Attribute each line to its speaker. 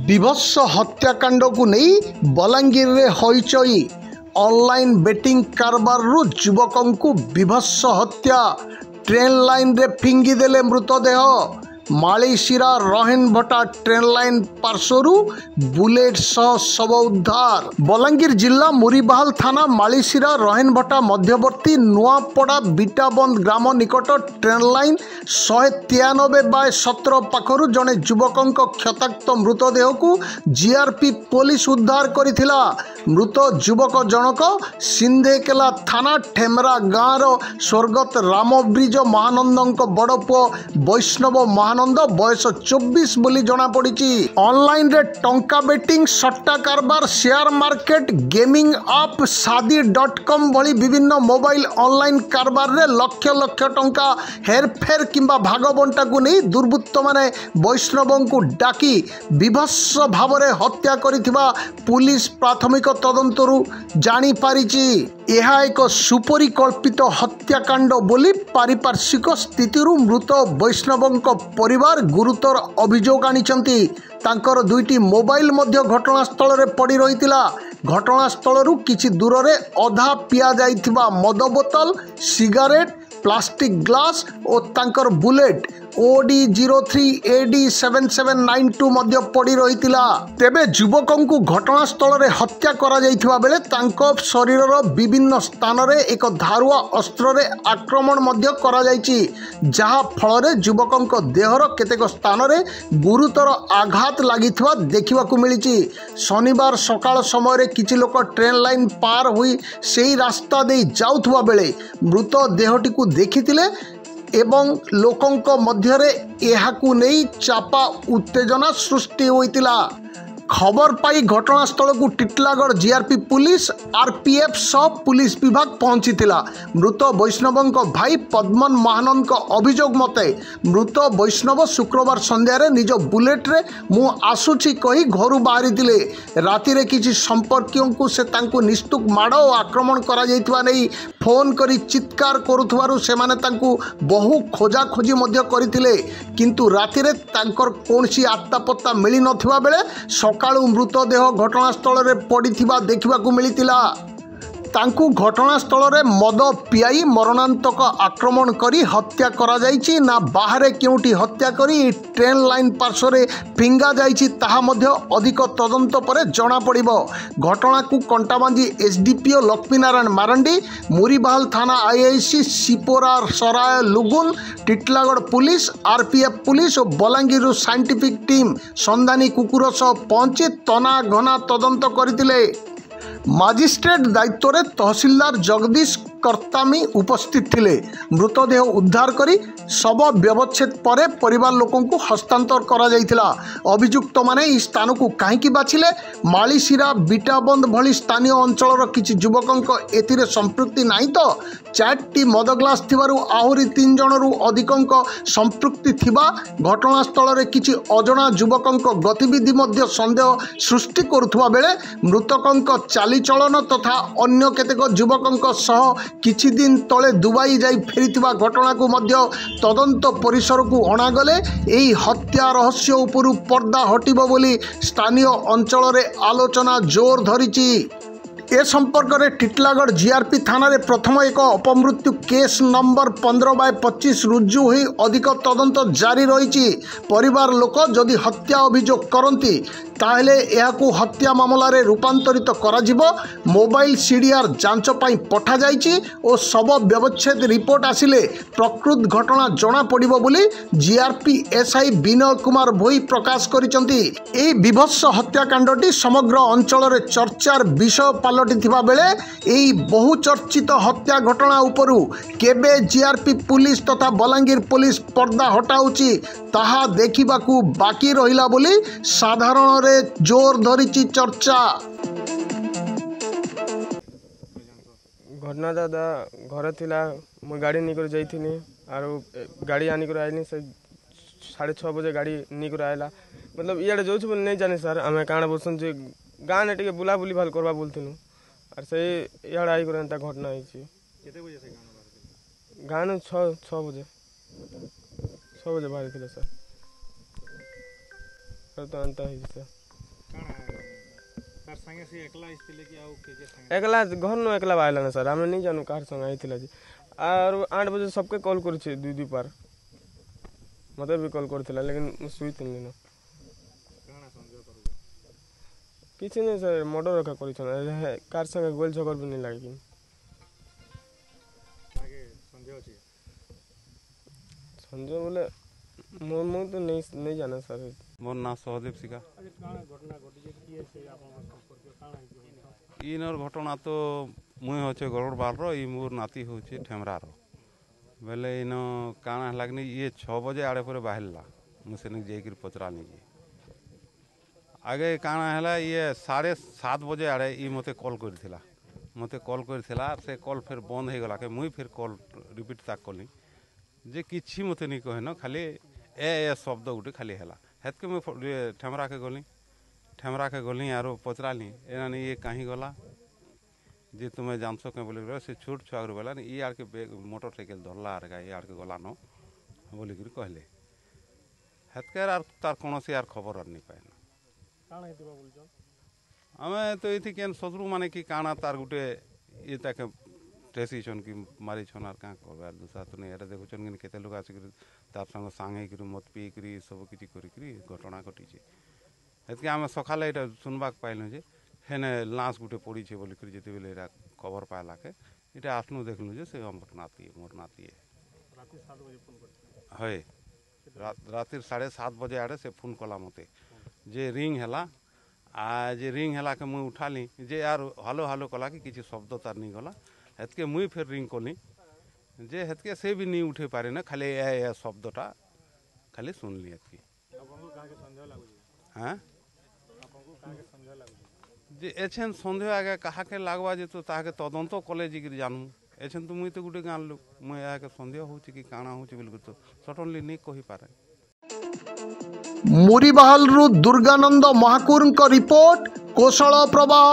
Speaker 1: विभत्स हत्याकांड को नहीं बलांगीर रे हईचई ऑनलाइन बेटिंग कारबार युवक को विभत्स हत्या ट्रेन लाइन रे फिंगी देले मृतदेह मालीशिरा रहनभट्टा ट्रेन लाइन पार्श्वर बुलेट सह शव उद्धार। बलांगीर जिला मुरीबाहाल थाना मालीशिरा रहनभट्टा मध्यवर्ती नुआपड़ा बिटाबंद ग्राम निकट ट्रेन लाइन 193/17 पाखरु जड़े युवक क्षताक्त मृतदेह को जीआरपी पुलिस उद्धार करिथिला। मृत युवक जनक सिंधेकेला थाना ठेमरा गाँव स्वर्गत रामब्रिज महानंद बड़ पुओ वैष्णव महानंद बयस 24 बोली जना पड़ी। ऑनलाइन रे टंका बेटिंग सट्टा कारबार शेयर मार्केट गेमिंग आप शादी.com भली विभिन्न मोबाइल ऑनलाइन कारबार रे लक्ष लक्ष टंका हेरफेर किंबा भागबंटा को नहीं दुर्बृत्त माने वैष्णव को डाकी विभत्स भाव में हत्या करिथिबा पुलिस प्राथमिक तदंतरु जानी पारिछि। यह एक सुपरिकल्पित हत्याकांड बोली पारिपार्श्विक स्थितिरु मृत वैष्णव परिवार गुरुतर अभियोग आनिछंती। तांकर दुईटी मोबाइल मध्य घटनास्थल रे पड़ी रहितिला। घटनास्थल किछि दूर रे अधा पिया जाइथिबा मद बोतल सिगारेट प्लास्टिक ग्लास और तांकर बुलेट OD03AD7792 मध्य पड़ी रहितिला। तेबे युवक को घटनास्थल रे हत्या करा जाइथिबा बेले तांको शरीरर विभिन्न स्थान रे एक धारुआ अस्त्र रे आक्रमण मध्य करा जाइछि, जहा फल रे युवक देहर केतेक स्थान रे गुरुतर आघात लागिथिबा देखिबा को मिलिछि। शनिवार सकाळ समय रे किछि लोक ट्रेन लाइन पार होई सेही रास्ता दे जाउथबा बेले मृत देहटी को देखिथिले एवं लोकंक मध्यरे एहाकु नहीं चापा उत्तेजना सृष्टि होइतिला। खबर पाई घटनास्थल को टिटलागढ़ जीआरपी पुलिस आरपीएफ सब पुलिस विभाग पहुंची। मृत वैष्णव भाई पद्मन महानंद अभियोग मते मृत वैष्णव शुक्रवार संध्या रे निज बुलेट रे मु आसुची कही घर बाहरी थिले। राति रे किछि संपर्कियों को से तांको निस्तुक माड़ और आक्रमण करा जाइतबा नै फोन करी चित्कार करुथबारु सेमाने तांको बहु खोजा खोजी मध्य करिथिले, किंतु राति रे तांकर कोनसी आत्ता पत्ता मिली नथिबा बेले सकाळु मृतदेह घटनास्थल रे पड़िथिबा देखिबाकू मिलितिला। तांकु घटनास्थल रे मद पियाई मरणांतक आक्रमण करी हत्या करा जाइछि ना बाहरे केउटी हत्या करी ट्रेन लाइन पार्श्व रे फिंगा जाइछि ताहा मध्य अधिक तदंत परे जणा पड़िबो। घटना को कंटाबांजी एसडीपीओ लक्ष्मीनारायण मारंडी, मुरीबाहाल थाना IIC Sipora Sarai Lugun, Titlagarh police RPF police और बलांगीर साइंटिफिक टीम संधानी कुकुर सह पहुंची तना घना तदंत करथिले। मजिस्ट्रेट दायित्व रे तहसीलदार जगदीश कर्तामी उपस्थित थिले। मृतदेह उद्धार करी शव व्यवच्छेद परे परिवार लोकों को हस्तांतर करा जाइथिला। अभियुक्त माने इस स्थान को काहेकि बाछिले मालीशिरा बिटाबंद भली स्थानीय अंचल किछि युवक एथिरे संपृक्ति नाही तो 4टी मद ग्लास थिबारु आहुरी 3 जनरु अधिकंक संपृक्ति थिबा घटनास्थल रे किछि अजणा युवकंक गतिविधि मध्य संदेह सृष्टि करुथुवा बेले मृतकंक चालीचलन तथा अन्य केतेक युवकंक सह किछि दिन तले दुबई जाई फेरिथिबा घटना को मध्य तदंत परिसर को अणागले एही हत्या रहस्य उपरु पर्दा हटिबो बोली स्थानीय अंचल रे आलोचना जोर धरिछि। ए संपर्क में टिटलागढ़ जीआरपी थाना रे प्रथम एक अपमृत्यु केस नंबर 15/25 रुजु होई अधिक तदंत जारी रही। परिवार लोक जदि हत्या अभियोग करती ताहले एहाकु हत्या मामला रे रूपांतरित करा जिवो। मोबाइल सीडीआर जांच पाई पठा जाइछि और शव व्यवच्छेद रिपोर्ट आसिले प्रकृत घटना जना पड़िबो बोली जीआरपी एसआई विनय कुमार भोई प्रकाश करिसंती। एही विभत्स हत्याकांडटी समग्र अंचल रे चर्चार विषय पालटिथिबा बेले एही बहुचर्चित हत्या घटना उपरु केबे जीआरपी पुलिस तथा बलांगीर पुलिस पर्दा हटाउछि ताहा देखिबाकू बाकी रहिला बोली साधारण रे जोर धरिछि चर्चा।
Speaker 2: घटना दादा घर थिला मु गाड़ी निकर जाइथिनी आरो गाड़ी आनिकर आइनी से 6:30 बजे गाड़ी निकर आइला मतलब इयाडे जोछ बोल नहीं जाने सर हमें काण बसन जे गाँ ने टिके बुला बुली भाल करबा बोलथिनु आर से इयाडे आई कर एंता घटना होइछि। केते बजे से गाँ 6 बजे बाहर थिला सर। ବର୍ତ୍ତମାନ ତ ହେଇଛି ସାର୍
Speaker 3: ତାର ସାଙ୍ଗେ ସେ ଏକଲା ଆସିଥିଲେ କି ଆଉ କିଏ ସାଙ୍ଗେ
Speaker 2: একলা ঘর নু একলা বাহিলা না স্যার আমি नहीं जानू कार संग आइथिला जी और 8 बजे सबके कॉल करछे दुई पार मते भी कॉल करथिला लेकिन सुई तिन दिन
Speaker 3: କାଣା ସନ୍ଦେହ କରୁଛ
Speaker 2: କିଛି नहीं सर मर्डर रखा କରିछन कार संग गोल झगड़ भी नहीं लागी
Speaker 3: ଆगे ସନ୍ଦେହ ଅଛି
Speaker 2: संजय बोले मु तो नहीं जाना सर
Speaker 4: मोर ना सहदेव सिका
Speaker 3: ଆଜି କାଣା ଘଟଣା ଘଟିଛି କିଏ ସେ ଆପଣଙ୍କ ସମ୍ପର୍କୀୟ କାଣା ହେଇଛି
Speaker 4: इनर घटना तो मुई होचे गरुड़बार इ मोर नाती होचे ठेमरार बेले इन काଣା लागनी ये 6 बजे आड़े पर बाहरला मुझे जाकर पचरानी जी आगे काଣା है ये 7:30 बजे आड़े इ मते कॉल करथिला मते कॉल करथिला से कॉल फिर बंद हो गला के मुई फिर कॉल रिपीट ताक कली जे किछि मते नहीं कहे न खाली ए शब्द गुटे खाली हैला हेत के मुई ठेमरा के गली आरो पचराली एना ये कहीं गला जे तुम्हें जानसो के बोली से छोट छुआ बोला इ आड़ के मोटरसाइकिल धरला आर गा इ आड़ के गला न बोली कहले हेतकर आर तार कोनोसी आर खबर आर नहीं पाएन
Speaker 3: କାଣା ହେଇଥିବା ବୋଲଛ
Speaker 4: आमे तो इथि केन शत्रु माने कि काना तार गुटे ये ताके टेसी छन कि मारी छन आर का कहबे आर दूसरा तो नहीं एटा देखु छन कि केते लोग आसी तार संग सांगे कि मत पी करी सब किछि करी करी घटना घटी छे हेतके आमे सखाले एटा सुनबाक पाइलु जे हेने लाश गुटे पड़ी छे बोली करी जेते बेले एटा खबर पाला के एटा आसनु देखलु जे से हमर नाती मोर नाती
Speaker 3: ରାତି 7 बजे फोन କରିଥିଲେ
Speaker 4: है रातिर 7:30 बजे आड़े से फोन कला मते जे रिंग हैला आ जे रिंग हैला के मुई उठाली जे यार हालो हालो कला कि किछि शब्द तार नहीं गला हेतके मुई फिर रिंग कली जे हेतके से भी नहीं उठे पारे ना खाली ए शब्दटा खाली सुनली हेतके
Speaker 3: ଆପଣଙ୍କୁ କାହାକେ ସନ୍ଦେହ ଲାଗୁଛି
Speaker 4: हाँ
Speaker 3: ଆପଣଙ୍କୁ କାହାକେ ସନ୍ଦେହ ଲାଗୁଛି
Speaker 4: जे एछन सन्देह आगे कहा के लागवा जे तो ताके तदंत कले जी जानू एछन तो मुई तो गुटे गान लोक मुई आके सन्देह होची कि काना होची बिल्कुल तो सडनली नहीं कहि पारे
Speaker 1: मुरीबाहालरू दुर्गानंद महाकुरଙ୍କ रिपोर्ट कोशल प्रवाह।